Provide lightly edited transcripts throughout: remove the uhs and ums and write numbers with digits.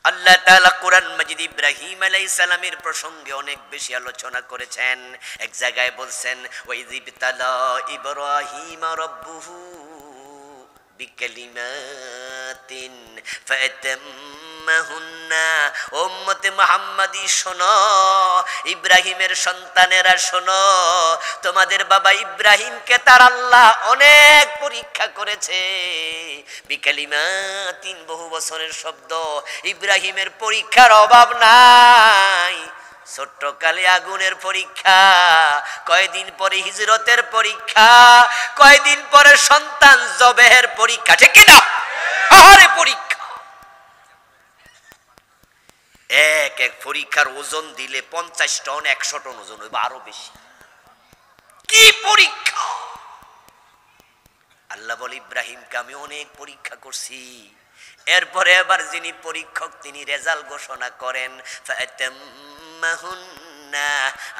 আল্লাহ তাআলা কোরআন মাজিদ ইব্রাহিম আলাইহিস সালামের প্রসঙ্গে অনেক বেশি আলোচনা করেছেন। এক জায়গায় বলছেন ওয়াইযিবতালা ইব্রাহিম রাব্বুহু বিকালিমাতিন ফাতাম্মাহুন্না। উম্মতে মুহাম্মাদি শোনো, ইব্রাহিমের সন্তানেরা শোনো, তোমাদের বাবা ইব্রাহিমকে তার আল্লাহ অনেক পরীক্ষা করেছে। বিকালিমাতিন বহু বছরের শব্দ, ইব্রাহিমের পরীক্ষার অভাব নাই। ছোট্ট কালে আগুনের পরীক্ষা, কয়দিন পরে হিজরতের পরীক্ষা, কয়দিন পরে সন্তান জবেহের পরীক্ষা, ঠিক কিনা? আহারে পরীক্ষা, এক এক পরীক্ষার ওজন দিলে 50 টন 100 টন ওজন হইব, আরো বেশি। কি পরীক্ষা! আল্লাহ বলে ইব্রাহিমকে আমি অনেক পরীক্ষা করছি। এরপরে আবার যিনি পরীক্ষক তিনি রেজাল্ট ঘোষণা করেন, ফাতাম্মাহুন্না,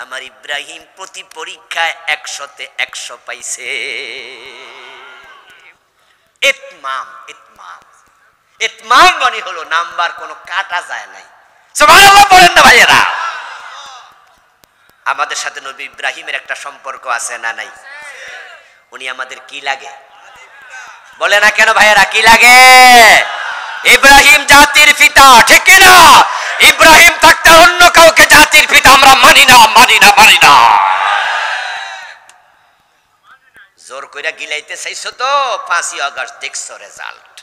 আমার ইব্রাহিম প্রতি পরীক্ষায় 100-তে 100 পাইছে। ইতমাম, ইতমাম, ইতমাম মানে হলো নাম্বার কোনো কাটা যায় নাই। সুবহানাল্লাহ বলেন না ভাইয়েরা? আমাদের সাথে নবী ইব্রাহিমের একটা সম্পর্ক আছে না নাই? উনি আমাদের কি লাগে বলে না কেন ভাইয়েরা? কি লাগে? ইব্রাহিম জাতির পিতা, ঠিক কিনা? ইব্রাহিম থাকতে অন্য কাউকে জাতির পিতা আমরা মানি না, মানি না, মানি না। জোর কইরা গিলাইতে চাইছো তো, 5ই আগস্ট দেখছো রেজাল্ট।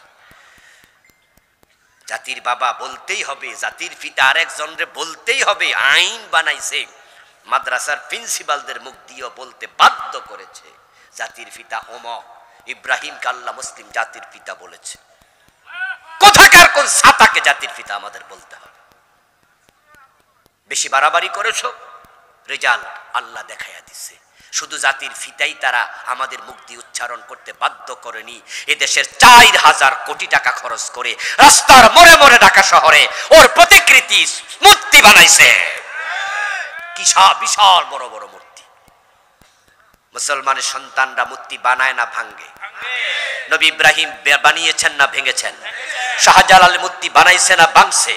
জাতির বাবা বলতেই হবে, জাতির পিতা আরেকজনরে বলতেই হবে। আইন বানাইছে, মাদ্রাসার প্রিন্সিপালদের মুখ দিয়ে বলতে বাধ্য করেছে জাতির পিতা অমক। ইব্রাহিমকে আল্লাহ মুসলিম জাতির পিতা বলেছে। কোথাকার কোন ছাতাকে জাতির পিতা আমাদের বলতে হবে? বেশি বাড়াবাড়ি করেছো, রেজাল্ট আল্লাহ দেখাইয়া দিছে। শুধু জাতির পিতাই তারা আমাদের মুখ দিয়ে উচ্চারণ করতে বাধ্য করেনি, এদেশের 4000 কোটি টাকা খরচ করে রাস্তার মোড়ে মোড়ে ঢাকা শহরে ওর প্রতিকৃতি মূর্তি বানাইছে। কি বিশাল বড় বড় মূর্তি। মুসলমানের সন্তানরা মূর্তি বানায় না ভাঙ্গে? নবী ইব্রাহিম বানিয়েছেন না ভেঙেছেন? শাহজালাল মূর্তি বানাইছে না ভাঙছে?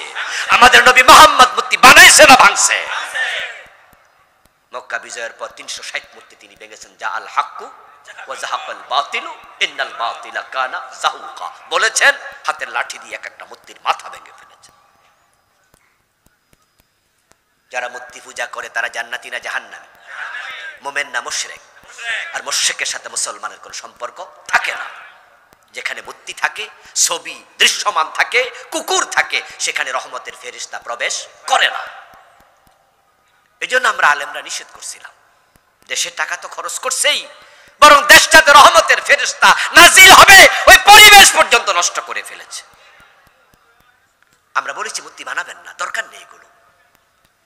আমাদের নবী মুহাম্মদ মূর্তি বানাইছে না ভাঙছে? মক্কা বিজয়ের পর 360 মূর্তি তিনি ভেঙেছেন। যা আল হাক্কু ওয়া যাহাকাল বাতিলু ইন্নাল বাতিলা কানা যাহুকা বলেছেন। হাতের লাঠি দিয়ে এক একটা মূর্তির মাথা ভেঙে ফেলেছেন। যারা মূর্তি পূজা করে তারা জান্নাতি না জাহান্নামী? মুমিন না মুশরিক? আর মুশরিকের সাথে মুসলমানের কোনো সম্পর্ক থাকে না। যেখানে মূর্তি থাকে, ছবি দৃশ্যমান থাকে, কুকুর থাকে, সেখানে রহমতের ফেরেশতা প্রবেশ করে না। এজন্য আমরা আলেমরা নিষেধ করছিলাম। দেশের টাকা তো খরচ করছেই, বরং দেশটাতে রহমতের ফেরেশতা নাজিল হবে ওই পরিবেশ পর্যন্ত নষ্ট করে ফেলেছে। আমরা বলেছি মূর্তি বানাবেন না, দরকার নেই এগুলো।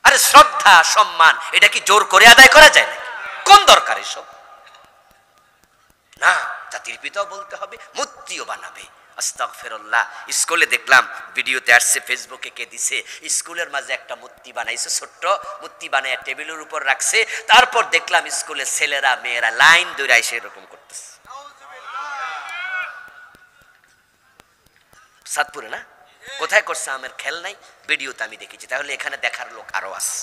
আরে শ্রদ্ধা সম্মান এটা কি জোর করে আদায় করা যায় নাকি? কোন দরকার এসব? না, জাতির পিতাও বলতে হবে, মূর্তিও বানাবে। আস্তাগফিরুল্লাহ। স্কুলে দেখলাম ভিডিওতে আসছে, ফেসবুকে কে দিছে, স্কুলের মাঝে একটা মূর্তি বানাইছে, ছোট্ট মূর্তি বানায় টেবিলের উপর রাখছে। তারপর দেখলাম স্কুলের ছেলেরা মেয়েরা লাইন ধরে এসে এরকম করতেছে। সাতপুরে না কোথায় করছে আমার খেয়াল নাই, ভিডিওতে আমি দেখেছি। তাহলে এখানে দেখার লোক আরো আছে।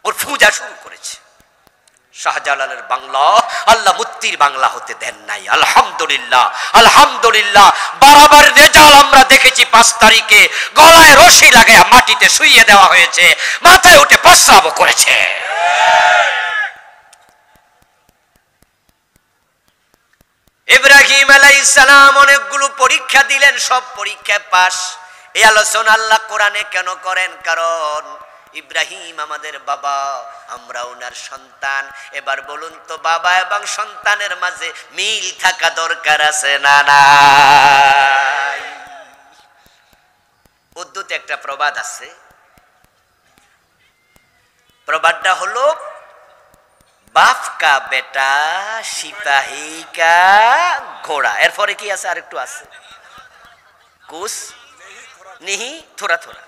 ওর পূজা শুরু করেছে। শাহজালালের বাংলা আল্লাহ মূর্তির বাংলা হতে দেন নাই। আলহামদুলিল্লাহ, আলহামদুলিল্লাহ। বারবার রেজাল্ট আমরা দেখেছি। 5 তারিখে গলায় রশি লাগায় মাটিতে শুইয়ে দেওয়া হয়েছে, মাথায় উঠে প্রস্রাব করেছে। ইব্রাহিম আলাইহিস সালাম অনেকগুলো পরীক্ষা দিলেন, সব পরীক্ষায় পাস। এই আলোচনা আল্লাহ কোরআনে কেন করেন? কারণ ইব্রাহিম আমাদের বাবা, আমরা ওনার সন্তান। এবার বলুন তো, বাবা এবং সন্তানের মাঝে মিল থাকা দরকার আছে না নাই? উর্দুতে একটা প্রবাদ আছে, প্রবাদটা হলো বাপ কা বেটা সিপাহী কা ঘোড়া। এরপরে কি আছে? আরেকটু আছে, কুস নিহি থোড়া থোড়া।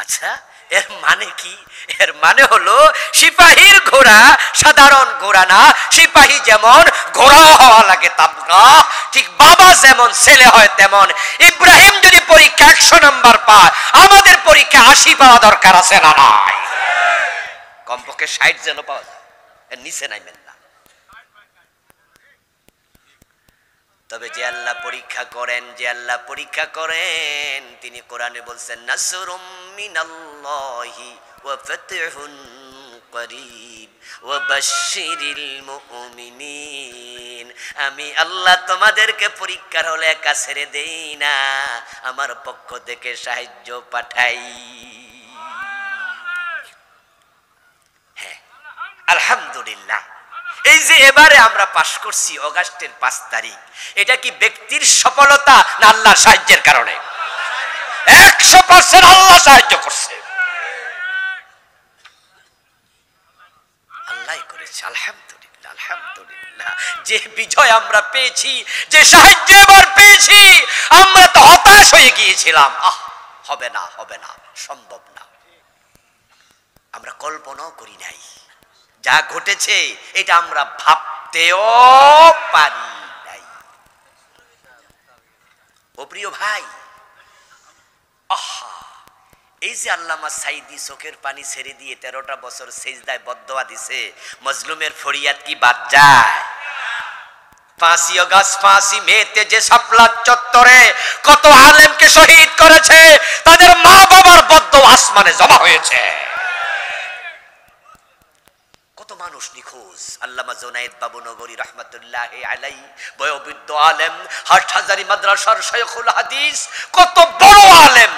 আচ্ছা, এর মানে কি? এর মানে হলো সিপাহীর ঘোড়া সাধারণ ঘোড়া না। সিপাহী যেমন ঘোড়া হওয়া লাগে তাবগা, ঠিক বাবা যেমন ছেলে হয় তেমন। ইব্রাহিম যদি পরীক্ষা 100 নাম্বার পায়, আমাদের পরীক্ষা 80 পাওয়া দরকার আছে না নাই? কমপক্ষে 60 যেন পাওয়া যায়, এর নিচে নাইবেন না। তবে যে আল্লাহ পরীক্ষা করেন, যে আল্লাহ পরীক্ষা করেন, তিনি কোরআনে বলছেন নাসরুম মিনাল্লাহি ওয়া ফাতহুন করিব ওয়া বাশশিরিল মুমিনিন। আমি আল্লাহ তোমাদেরকে পরীক্ষার হলে একা ছেড়ে দেই না, আমার পক্ষ থেকে সাহায্য পাঠাই। হ্যাঁ, আলহামদুলিল্লাহ। এই যে এবারে আমরা পাশ করছি অগাস্টের 5 তারিখ, এটা কি ব্যক্তির সফলতা না আল্লাহর সাহায্যের কারণে? 100% আল্লাহ সাহায্য করছে, আল্লাহই করেছে। আলহামদুলিল্লাহ, আলহামদুলিল্লাহ। যে বিজয় আমরা পেয়েছি, যে সাহায্য এবার পেয়েছি, আমরা তো হতাশ হয়ে গিয়েছিলাম, হবে না, হবে না, সম্ভব না। আমরা কল্পনাও করি নাই যা ঘটেছে, এটা আমরা ভাবতেও পারি নাই। ও প্রিয় ভাই, এই যে আল্লামা সাইদি চোখের পানি ছেড়ে দিয়ে 13টা বছর সেজদায় বদদোয়া দিছে, মজলুমের ফরিয়াদ কি বাদ যায়? 5ই আগস্ট 5ই মেতে যে শাপলা চত্বরে কত আলেমকে শহীদ করেছে, তাদের মা বাবার বদদোয়া আসমানে জমা হয়েছে। কত মানুষ নিখোঁজ। আল্লামা জুনায়েদ বাবু নগরী রহমাতুল্লাহি আলাইহি, বয়োবৃদ্ধ আলেম, হাটহাজারী মাদ্রাসার শায়খুল হাদিস, কত বড় আলেম,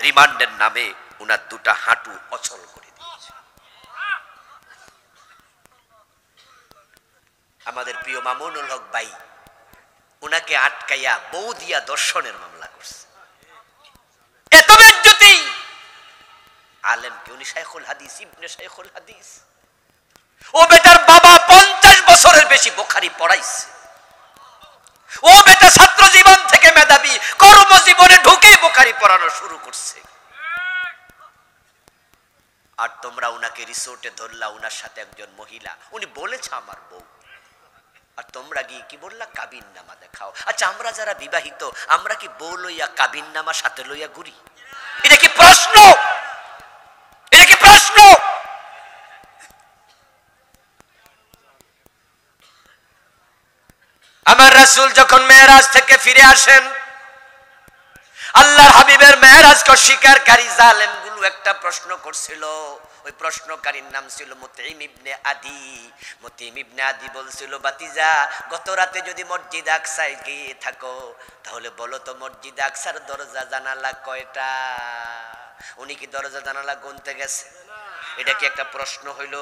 রিমান্ডের নামে উনার 2টা হাঁটু অচল করে দিয়েছে। আমাদের প্রিয় মামুনুল হক ভাই, উনাকে আটকাইয়া বৌদিয়া দর্শনের মামলা করছে। এত বেজ্জতি আলেমকে, উনি শায়খুল হাদিস, ইবনে শায়খুল হাদিস। ও বেটার বাবা 50 বছরের বেশি বুখারী পড়াইছে। ও বেটা ছাত্র জীবন থেকে মেধাবী, কর্মজীবনে ঢুকে বুখারী পড়ানো শুরু করছে। আর তোমরা উনাকে রিসোর্টে ধরলা, উনার সাথে একজন মহিলা, উনি বলেছে আমার বউ, আর তোমরা গিয়ে কি বললা? কাবিন নামা দেখাও। আচ্ছা, আমরা যারা বিবাহিত, আমরা কি বউ লইয়া কাবিন নামা সাথে লইয়া ঘুরি? এটা কি প্রশ্ন? এটা কি প্রশ্ন? আমার রাসূল যখন মেরাজ থেকে ফিরে আসেন, আল্লাহর হাবিবের মেরাজকে অস্বীকারী জালেমগুলো একটা প্রশ্ন করছিল। ওই প্রশ্নকারীর নাম ছিল মুতঈম ইবনে আদি। মুতঈম ইবনে আদি বলছিল, বাতিজা, গত রাতে যদি মসজিদ আকসায় গিয়ে থাকো, তাহলে বলো তো মসজিদ আকসার দরজা জানালা কয়টা? উনি কি দরজা জানালা গুনতে গেছে? এটা কি একটা প্রশ্ন হইল?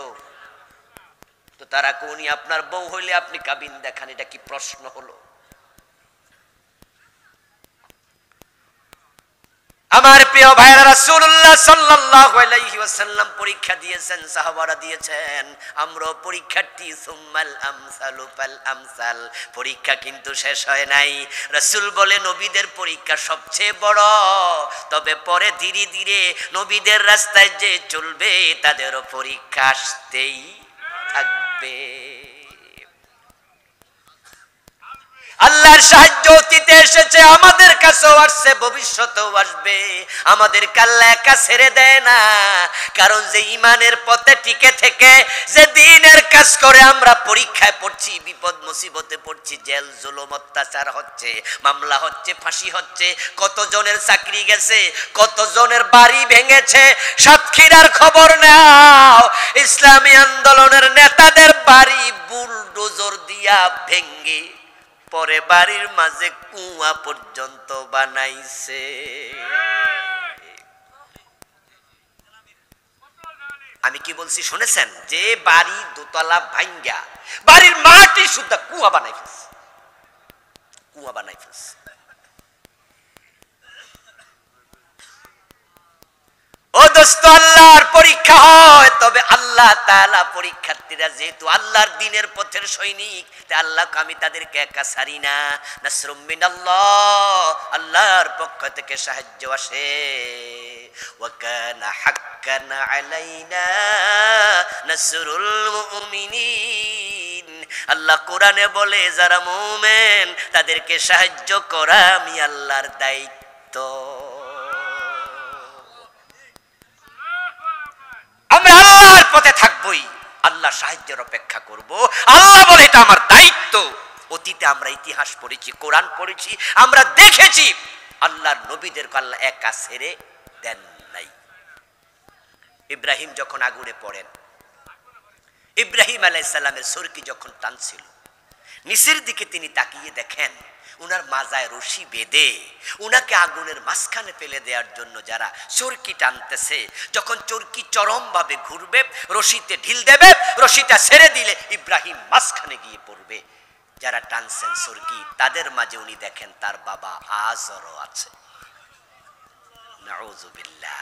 তো তারা কোনি আপনার বউ হইলে আপনি কাবিন দেখান, এটা কি প্রশ্ন হলো? আমার প্রিয় ভাইরা, রাসূলুল্লাহ সাল্লাল্লাহু আলাইহি ওয়াসাল্লাম পরীক্ষা দিয়েছেন, সাহাবারা দিয়েছেন, আমরা পরীক্ষার্থী। সুম্মাল আমসালু ফাল আমসাল। পরীক্ষা কিন্তু শেষ হয় নাই। রাসূল বলে, নবীদের পরীক্ষা সবচেয়ে বড়, তবে পরে ধীরে ধীরে নবীদের রাস্তায় যে চলবে তাদেরও পরীক্ষা আসতেই থাকবে। আল্লাহর সাহায্য অতীতে এসেছে, আমাদের কাছেও আসছে, ভবিষ্যতেও আসবে। আমাদের আল্লাহ একা ছেড়ে দেয় না, কারণ যে ইমানের পথে টিকে থেকে যে দ্বীনের কাজ করে আমরা পরীক্ষায় পড়ছি, বিপদ মুসিবতে পড়ছি, জেল জুলুম অত্যাচার হচ্ছে, মামলা হচ্ছে, ফাঁসি হচ্ছে, কতজনের চাকরি গেছে, কতজনের বাড়ি ভেঙেছে। সাতক্ষীরার খবর নাও, ইসলামী আন্দোলনের নেতাদের বাড়ি বুলডোজার দিয়া ভেঙে পরে বাড়ির মাঝে কুয়া পর্যন্ত বানাইছে। আমি কি বলছি শুনেছেন? যে বাড়ি দোতলা ভাঙ্গা বাড়ির মাটি শুদ্ধ কুয়া বানাই ফেলছে, কুয়া বানাই ফেলছে। ও দোস্ত, আল্লাহর পরীক্ষা হয়, তবে আল্লাহ তাআলা পরীক্ষার্থীরা যেহেতু আল্লাহর দ্বীনের পথের সৈনিক, তাই আল্লাহকে আমি তাদেরকে একা ছাড়ি না। নাসরুম মিনাল্লাহ, আল্লাহর পক্ষ থেকে সাহায্য আসে। ওয়া কানা হাক্কান আলাইনা নাসরুল মুমিনিন। আল্লাহ কোরআনে বলে যারা মুমিন তাদেরকে সাহায্য করা আমি আল্লাহর দায়িত্ব। আমরা আল্লাহর পথে থাকবই, আল্লাহর সাহায্যের অপেক্ষা করব। আল্লাহ বলে এটা আমার দায়িত্ব। অতীতে আমরা ইতিহাস পড়েছি, কোরআন পড়েছি, আমরা দেখেছি আল্লাহর নবীদেরকে আল্লাহ একা ছেড়ে দেন নাই। ইব্রাহিম যখন আগুনে পড়েন, ইব্রাহিম আলাইহিস সালামের সরকি যখন টানছিল, নিচের দিকে তিনি তাকিয়ে দেখেন উনার মাজায় রশি বেঁধে উনাকে আগুনের মাঝখানে ফেলে দেওয়ার জন্য যারা চরকি টানতেছে, যখন চরকি চরম ভাবে ঘুরবে, রশিতে ঢিল দেবে, রশিটা ছেড়ে দিলে ইব্রাহিম মাঝখানে গিয়ে পড়বে। যারা টানছেন চরকি তাদের মাঝে উনি দেখেন তার বাবা আজরও আছে। নাউযুবিল্লাহ।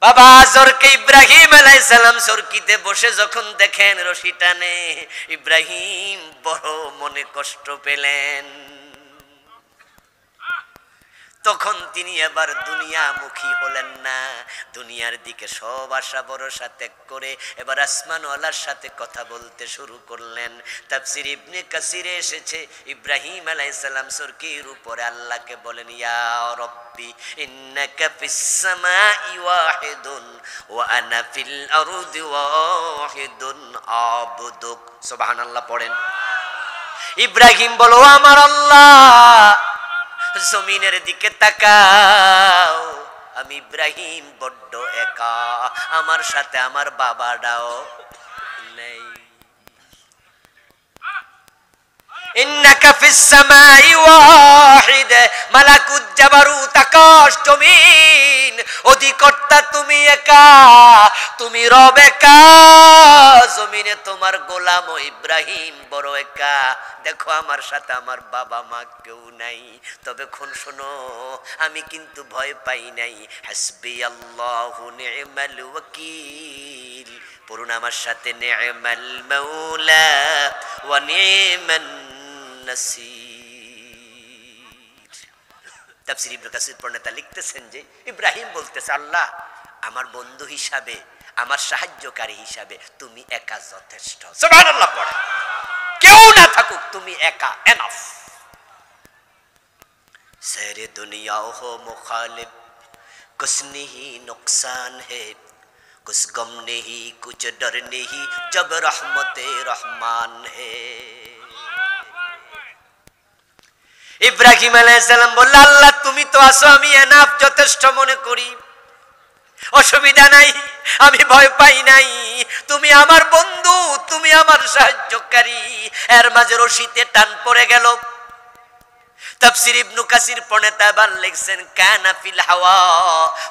বাবা আজরকে ইব্রাহিম আলাইহিস সালাম চরকিতে বসে যখন দেখেন রশি টানে, ইব্রাহিম বড় মনে কষ্ট পেলেন। তখন তিনি এবার দুনিয়ামুখী হলেন না, দুনিয়ার দিকে সব আশা ভরসা ত্যাগ করে এবার আসমানওয়ালার সাথে কথা বলতে শুরু করলেন। তাফসীর ইবনে কাসিরে এসেছে ইব্রাহিম আলাইহিস সালাম চরকির উপরে আল্লাহকে বলেন, ইয়া রব্বি ইন্নাকা ফিস সামাই ওয়াহিদুন ওয়া আনা ফিল আরদি ওয়াহিদুন আবুদুক। সুবহানাল্লাহ পড়েন। ইব্রাহিম বলো, আমার আল্লাহ জমিনের দিকে তাকাও, আমি ইব্রাহিম বড্ড একা, আমার সাথে আমার বাবাটাও নেই। ইন্নাকা ফিস সামাই ওয়াহিদ, মালাকুত জাবারুত আকাশ জমিন অধিকর্তা তুমি একা, তুমি রব একা, জমিনে তোমার গোলাম ইব্রাহিম বড় একা। দেখো আমার সাথে আমার বাবা মা কেউ নাই, তবে খুন শোনো আমি কিন্তু ভয় পাই নাই। হাসবি আল্লাহু নি'মাল ওয়াকিল, পড়ুন আমার সাথে, নি'মাল মাওলা ওয়া নি'মান নাসির। তাফসীর ইবনে কাসির প্রণেতা লিখতেছেন যে ইব্রাহিম বলতেছে, আল্লাহ আমার বন্ধু হিসাবে, আমার সাহায্যকারী হিসাবে তুমি একা যথেষ্ট। সুবহানাল্লাহ পড়ে, কেউ না থাকুক তুমি একা এনাফ। সারে দুনিয়া হো মুখালিফ কুছ নেহি নুকসান হে, कुछ गम नहीं कुछ डर नहीं जब रहमते रहमान है। ইব্রাহিম আলাইহিস সালাম বলল, আল্লাহ তুমি তো আছো, আমি এনাফ যথেষ্ট মনে করি, অসুবিধা নাই, আমি ভয় পাই নাই, তুমি আমার বন্ধু, তুমি আমার সাহায্যকারী। এর মাঝে রশিতে টান পড়ে গেল। তাফসীর ইবনে কাসির প্রণেতা বান লিখছেন, কানা ফিল হাওয়া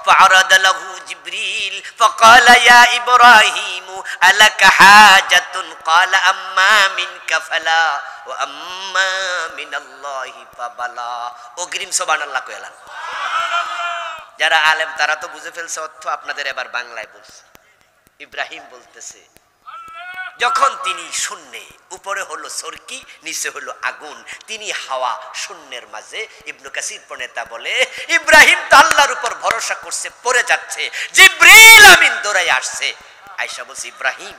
ফাআরাদা লাহু জিবরিল ফাকালা ইয়া ইব্রাহিম আলাকা হাজাতুন ক্বালা আম্মা মিনকা ফালা ওয়া আম্মা মিনাল্লাহি ফাবালা। অগ্রিম সুবহানাল্লাহ কইলাম। যারা আলেম তারা তো বুঝে ফেলছে অর্থ, আপনাদের এবার বাংলায় বলছে। ইব্রাহিম বলতেছে, যখন তিনি শূন্যে, উপরে হলো সরকি, নিচে হলো আগুন, তিনি হাওয়া শূন্যের মাঝে। ইবনে কাসির প্রণেতা বলে ইব্রাহিম তো আল্লাহর উপর ভরসা করছে, পড়ে যাচ্ছে, জিবরিল আমিন দৌড়াই আসছে, আয়েশা বলছে, ইব্রাহিম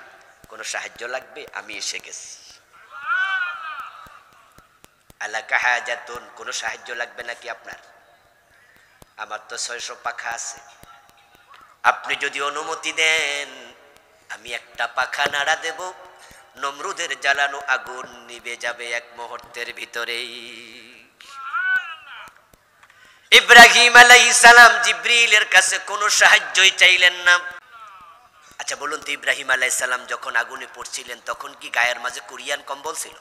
কোনো সাহায্য লাগবে, আমি এসে গেছি। আলাকা হাজাতুন, কোনো সাহায্য লাগবে নাকি আপনার? আমার তো 600 পাখা আছে, আপনি যদি অনুমতি দেন আমি একটা পাখা নাড়া দেব, নমরুদের জ্বালানো আগুন নিভে যাবে এক মুহূর্তের ভিতরেই। ইব্রাহিম আলাইহিস সালাম জিবরিলের কাছে কোনো সাহায্যই চাইলেন না। আচ্ছা বলুন তো, ইব্রাহিম আলাইহিস সালাম যখন আগুনে পড়ছিলেন তখন কি গায়ের মাঝে কুরিয়ান কম্বল ছিল?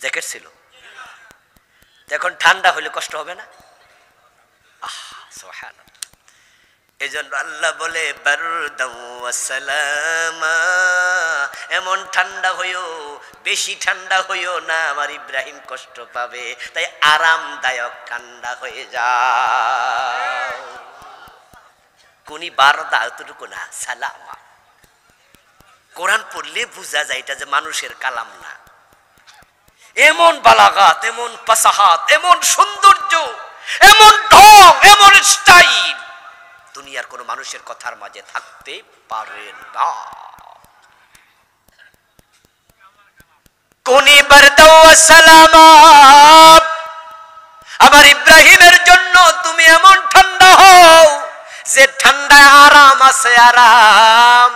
জ্যাকেট ছিল? এখন ঠান্ডা হলে কষ্ট হবে না? সুবহানাল্লাহ। এজন্য আল্লাহ বলে বারদাও ওয়া সালামা, এমন ঠান্ডা হইও, বেশি ঠান্ডা হইও না, আমার ইব্রাহিম কষ্ট পাবে, তাই আরামদায়ক ঠান্ডা হয়ে যাও। কোনি বারদা এতটুকু না, সালামা। কোরআন পড়লে বোঝা যায় এটা যে মানুষের কালাম না। এমন বালাগাত, এমন ফাসাহাত, এমন সৌন্দর্য, এমন ঢং, এমন স্টাইল দুনিয়ার কোনো মানুষের কথার মাঝে থাকতে পারে না। কুনি বারদাও ওয়া সালামা, আমার ইব্রাহিমের জন্য তুমি এমন ঠান্ডা হও যে ঠান্ডায় আরাম আছে, আরাম।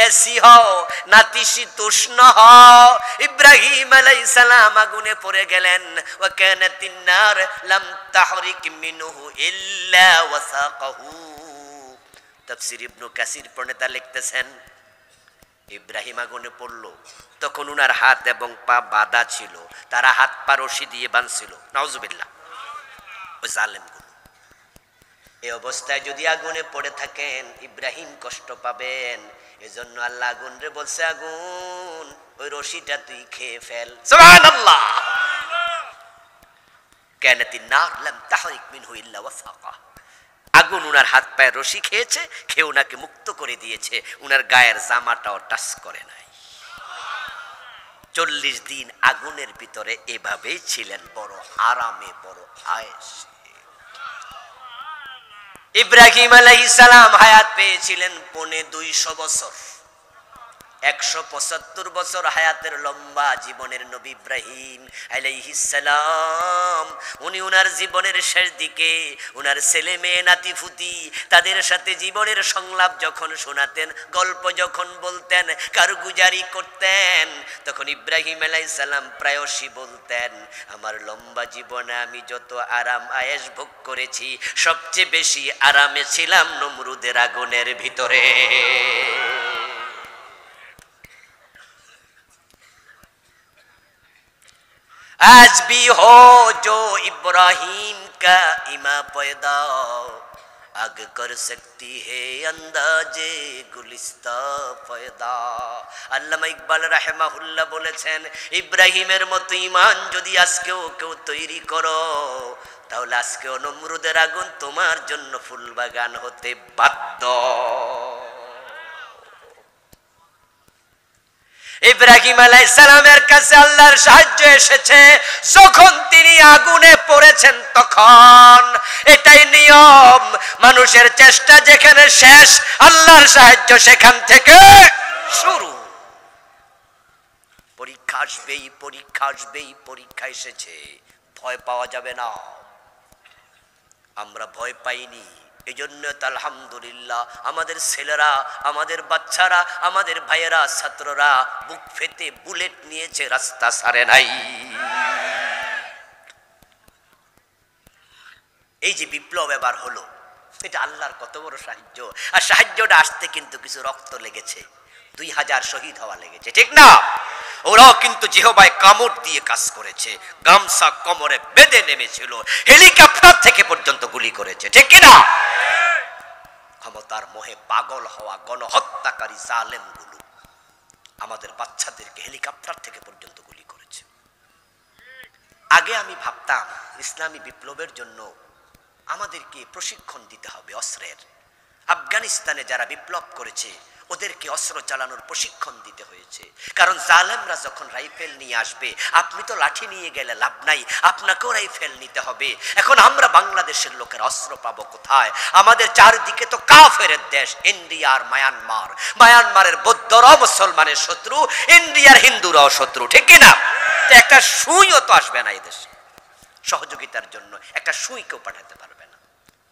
এসি হও, নাতিশীতোষ্ণ হও। ইব্রাহিম আলাইহিস সালাম আগুনে পড়ে গেলেন। ওয়া কানাতিন নার লাম তাহরিক মিনহু ইল্লা ওয়াসাকাহু। তাফসীর ইবনে কাসির প্রণেতা লিখতেছেন, ইব্রাহিম আগুনে পড়লো, তখন উনার হাত এবং পা বাঁধা ছিল, তারা হাত পা রশি দিয়ে বাঁধছিল। নাউজুবিল্লাহ। ওই জালেমগুলো এই অবস্থায় যদি আগুনে পড়ে থাকেন, ইব্রাহিম কষ্ট পাবেন। এজন্য আল্লাহ আগুন রে বলছে, আগুন ওই রশিটা তুই খেয়ে ফেল। সুবহানাল্লাহ। কানাতিন নার লাম তাহরিক মিনহু ইল্লা ওয়াসাকা। আগুন উনার হাত পায়ে রশি খেয়েছে, খেয়ে উনাকে মুক্ত করে দিয়েছে, উনার গায়ের জামাটাও টাচ করে নাই। 40 দিন আগুনের ভিতরে এভাবেই ছিলেন, বড় আরামে, বড় আয়েশে। ইব্রাহিম আলাইহিস সালাম হায়াত পেয়েছিলেন 250 বছর। 175 বছর হায়াতের লম্বা জীবনের নবী ইব্রাহিম আলাইহিস সালাম, উনি উনার জীবনের শেষ দিকে উনার ছেলে মেয়ে নাতিপুতি তাদের সাথে জীবনের সংলাপ যখন শোনাতেন, গল্প যখন বলতেন, কারগুজারি করতেন, তখন ইব্রাহিম আলাইহিস সালাম প্রায়শই বলতেন, আমার লম্বা জীবনে আমি যত আরাম আয়েশ ভোগ করেছি, সবচেয়ে বেশি আরামে ছিলাম নমরুদের আগুনের ভিতরে। आज भी हो जो इब्राहिम का इमा पैदा, आग कर सकती है अंदाजे गुलिस्ता पैदा। আল্লামা ইকবাল রাহিমাহুল্লাহ বলেছেন, ইব্রাহিমের মতো ঈমান যদি আজকেও কেউ তৈরি করো, তাহলে আজকেও নমরুদের আগুন তোমার জন্য ফুলবাগান হতে বাধ্য। ইব্রাহিম আলাইহিস সালামের কাছে আল্লাহর সাহায্য এসেছে যখন তিনি আগুনে পড়েছেন, তখন এটাই নিয়ম, মানুষের চেষ্টা যেখানে শেষ, আল্লাহর সাহায্য সেখান থেকে শুরু। পরীক্ষা আসবেই, পরীক্ষা আসবেই, পরীক্ষা এসেছে, ভয় পাওয়া যাবে না। আমরা ভয় পাইনি, এই জন্য তো আলহামদুলিল্লাহ আমাদের ছেলেরা, আমাদের বাচ্চারা, আমাদের ভাইয়েরা, ছাত্ররা বুক ফেটে বুলেট নিয়েছে, রাস্তা ছাড়ে নাই। এই যে বিপ্লব এবার হলো, এটা আল্লাহর কত বড় সাহায্য। আর সাহায্যটা আসতে কিন্তু কিছু রক্ত লেগেছে, 2000 শহীদ হওয়া লেগেছে, ঠিক না? ওরাও কিন্তু জিহবায় কামড় দিয়ে কাজ করেছে, গামছা কোমরে বেঁধে নেমেছিল, হেলিকপ্টার থেকে পর্যন্ত গুলি করেছে, ঠিক কিনা? ক্ষমতার মোহে পাগল হওয়া গণহত্যাকারী জালেমগুলো আমাদের বাচ্চাদেরকে হেলিকপ্টার থেকে পর্যন্ত গুলি করেছে। আগে আমি ভাবতাম ইসলামী বিপ্লবের জন্য আমাদেরকে প্রশিক্ষণ দিতে হবে অস্ত্রের। আফগানিস্তানে যারা বিপ্লব করেছে ওদেরকে অস্ত্র চালানোর প্রশিক্ষণ দিতে হয়েছে, কারণ জালেমরা যখন রাইফেল নিয়ে আসবে, আপনি তো লাঠি নিয়ে গেলে লাভ নাই, আপনাকেও রাইফেল নিতে হবে। এখন আমরা বাংলাদেশের লোকের অস্ত্র পাবো কোথায়? আমাদের চারদিকে তো কাফেরের দেশ, ইন্ডিয়া আর মায়ানমার। মায়ানমারের বৌদ্ধরাও মুসলমানের শত্রু, ইন্ডিয়ার হিন্দুরাও শত্রু, ঠিক কিনা? তো একটা সুইও তো আসবে না এই দেশে সহযোগিতার জন্য, একটা সুই কেউ পাঠাতে পারবে না।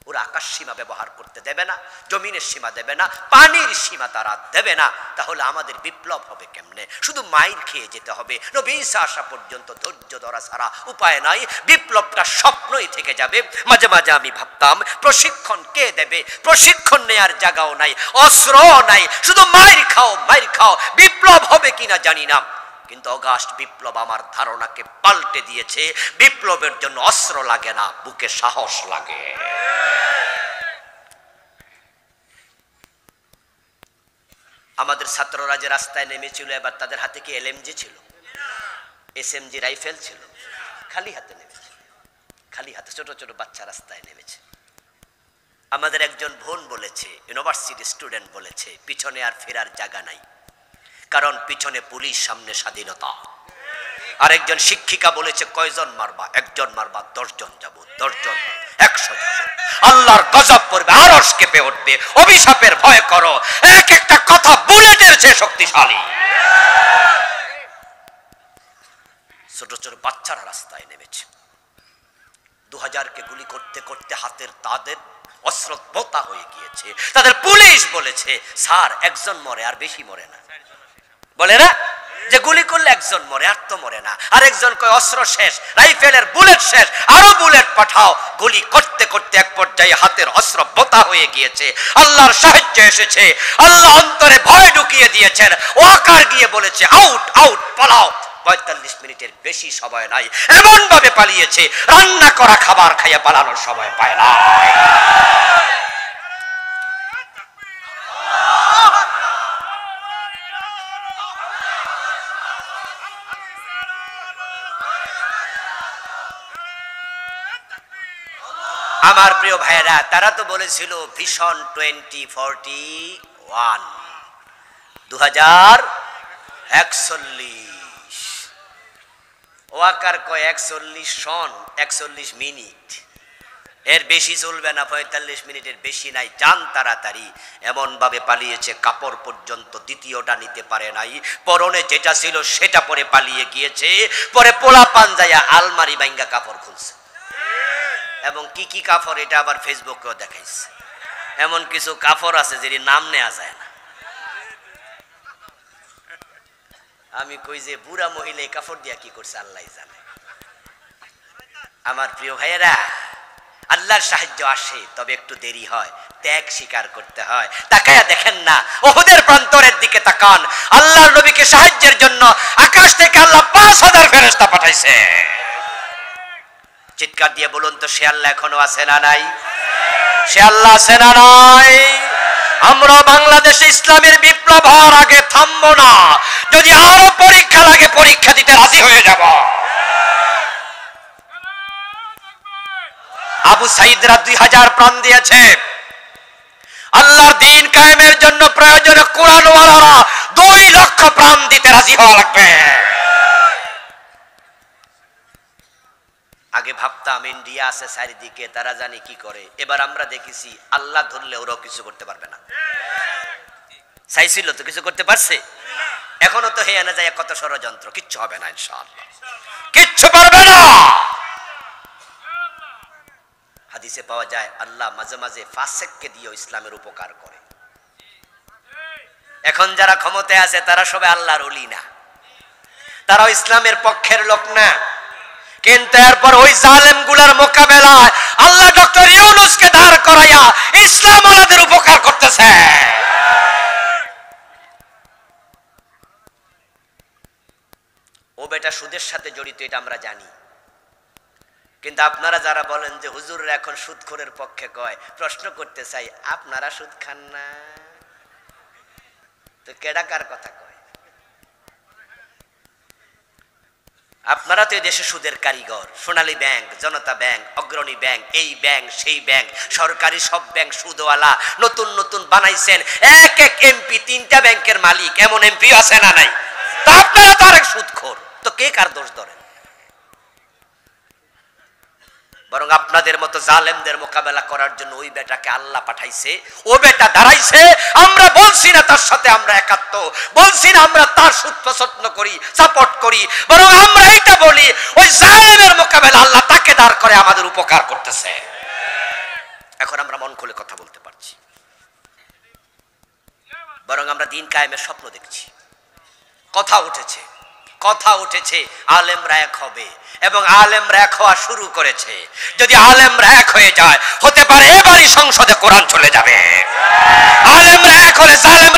ওরা আকাশ সীমা ব্যবহার করতে দেবে না, জমিনের সীমা দেবে না, পানির সীমা তারা দেবে না। তাহলে আমাদের বিপ্লব হবে কেমনে? শুধু মাইর খেয়ে যেতে হবে। নবী ঈসা আসা পর্যন্ত ধৈর্য ধরা ছাড়া উপায় নাই। বিপ্লবটা স্বপ্নই থেকে যাবে। মাঝে মাঝে আমি ভাবতাম প্রশিক্ষণ কে দেবে? প্রশিক্ষণ নেয়ার জায়গাও নাই, অস্ত্র নাই, শুধু মাইর খাও, মাইর খাও। বিপ্লব হবে কিনা জানি না, কিন্তু অগাস্ট বিপ্লব আমার ধারণাকে পাল্টে দিয়েছে। বিপ্লবের জন্য অস্ত্র লাগে না, বুকে সাহস লাগে। আমাদের ছাত্ররা যে রাস্তায় নেমেছিল, এবার তাদের হাতে কি এলএমজি ছিল? এসএমজি রাইফেল ছিল? খালি হাতে নেমেছে, খালি হাতে। ছোট ছোট বাচ্চা রাস্তায় নেমেছে। আমাদের একজন বোন বলেছে, ইউনিভার্সিটি স্টুডেন্ট বলেছে, পিছনে আর ফেরার জায়গা নাই, কারণ পিছনে পুলিশ, সামনে স্বাধীনতা। আরেকজন শিক্ষিকা বলেছে কয়জন মারবা? একজন মারবা 10 জন যাব, 10 জন 100 যাব, আল্লাহর গজব পড়বে, আরশ কেঁপে উঠবে, অভিশাপের ভয় করো। এক একটা কথা বুলেটের চেয়ে শক্তিশালী। ছোট ছোট বাচ্চারা রাস্তায় নেমেছে, 2000কে গুলি করতে করতে হাতের তাদের অস্ত্র বোতা হয়ে গিয়েছে। তাদের পুলিশ বলেছে স্যার একজন মরে, আর বেশি মরে না। বলে না যে গুলি করলে একজন মরে, আর তো মরে না। আরেকজন কয় অস্ত্র শেষ, রাইফেলের বুলেট শেষ, আরো বুলেট পাঠাও। গুলি করতে করতে এক পর্যায়ে হাতের অস্ত্র বোতা হয়ে গিয়েছে। আল্লাহর সাহায্য এসেছে, আল্লাহ অন্তরে ভয় ঢুকিয়ে দিয়েছেন। ওয়াকার গিয়ে বলেছে আউট আউট, পালাও। 45 মিনিটের বেশি সময় নাই, এমন ভাবে পালিয়েছে রান্না করা খাবার খাইয়া পালানোর সময় পায় না। আমার প্রিয় ভাইরা, তারা তো বলেছিল ভিশন 2041 2041। ওয়াকার কয় 41 সন 41 মিনিট, এর বেশি চলবে না। 45 মিনিটের বেশি নাই, যান তাড়াতাড়ি। এমন ভাবে পালিয়েছে কাপড় পর্যন্ত দ্বিতীয়টা নিতে পারে নাই। পরনে যেটা ছিল সেটা পরে পালিয়ে গিয়েছে। পরে পোলা পাঞ্জায়া আলমারি ভাঙ্গা কাপড় খুলছে। এবং কি কি কাপড় এটা আবার ফেসবুকেও দেখাইছে। এমন কিছু কাপড় আছে যেটি নাম নেওয়া যায় না। আমি কই যে বুড়া মহিলা এই কাপড় দিয়া কি করছে আল্লাহ জানে। আমার প্রিয় ভাইয়েরা, আল্লাহর সাহায্য আসে, তবে একটু দেরি হয়, ত্যাগ স্বীকার করতে হয়। তাকায়া দেখেন না উহুদের প্রান্তরের দিকে তাকান, আল্লাহর নবীকে সাহায্যের জন্য আকাশ থেকে আল্লাহ 5000 ফেরেশতা পাঠাইছে। চিৎকার দিয়ে বলুন তো, সে আল্লাহ এখনো আছে না নাই? সে আল্লাহ আছে না নাই? আমরা বাংলাদেশে ইসলামের বিপ্লব হওয়ার আগে থামবো না। যদি আরো পরীক্ষা লাগে পরীক্ষা দিতে রাজি হয়ে যাব। আবু সাইদরা 2000 প্রাণ দিয়েছে। আল্লাহর দ্বীন কায়েমের জন্য প্রয়োজনে কোরআনওয়ালারা 2 লক্ষ প্রাণ দিতে রাজি হওয়া লাগবে। আগে ভাবতাম ইন্ডিয়া আছে চারিদিকে, তারা জানি কি করে। এবার আমরা দেখেছি আল্লাহ ধরলে ওরাও কিছু করতে পারবে না। চাইছিল তো কিছু করতে পারছে? এখনো তো হেয়া না যায় কত ষড়যন্ত্র, কিচ্ছু হবে না ইনশাআল্লাহ, কিচ্ছু পারবে না। হাদিসে পাওয়া যায় আল্লাহ মাঝে মাঝে ফাসেককে দিয়েও ইসলামের উপকার করে। এখন যারা ক্ষমতায় আছে তারা সবাই আল্লাহর ওলি না, তারাও ইসলামের পক্ষের লোক না। কিন্তু এরপর ওই জালেম গুলার মোকাবেলায় আল্লাহ ডক্টর ইউনূসকে দাঁড় করাইয়া ইসলাম ওয়ালাদের উপকার করতেছে। ও বেটা সুদের সাথে জড়িত, এটা আমরা জানি। কিন্তু আপনারা যারা বলেন যে হুজুররা এখন সুদখোরের পক্ষে কয়, প্রশ্ন করতে চাই আপনারা সুদ খান না তো কেডা কার কথা কয়? আপনারা তো এই দেশে সুদের কারিগর। সোনালী ব্যাংক, জনতা ব্যাংক, অগ্রণী ব্যাংক, এই ব্যাংক সেই ব্যাংক, সরকারি সব ব্যাংক সুদওয়ালা। নতুন নতুন বানাইছেন, এক এক এমপি 3টা ব্যাংকের মালিক, এমন এমপি আছে না নাই? তো আপনারা তো আরেক সুদখোর, তো কে কার দোষ ধরেন? বরং আপনাদের মতো জালেমদের মোকাবেলা করার জন্য ওই বেটাকে আল্লাহ পাঠাইছে। ও বেটা দাঁড়াইছে। আমরা বলছি না তার সাথে আমরা একাত্ম, বলছি না আমরা তার সুদ পছন্দ করি, সাপোর্ট করি, বরং আমরা এটা বলি ওই জালেমের মোকাবেলা আল্লাহ তাকে দাঁড় করে আমাদের উপকার করতেছে। এখন আমরা মন খুলে কথা বলতে পারছি, বরং আমরা দিন কায়েমের স্বপ্ন দেখছি। কথা উঠেছে আলেমরা এক হবে, এবং আলেমরা এক হওয়া শুরু করেছে। যদি আলেমরা এক হয়ে যায়, হতে পারে এবারই সংসদে কোরআন চলে যাবে। আলেমরা এক হলে জালেমরা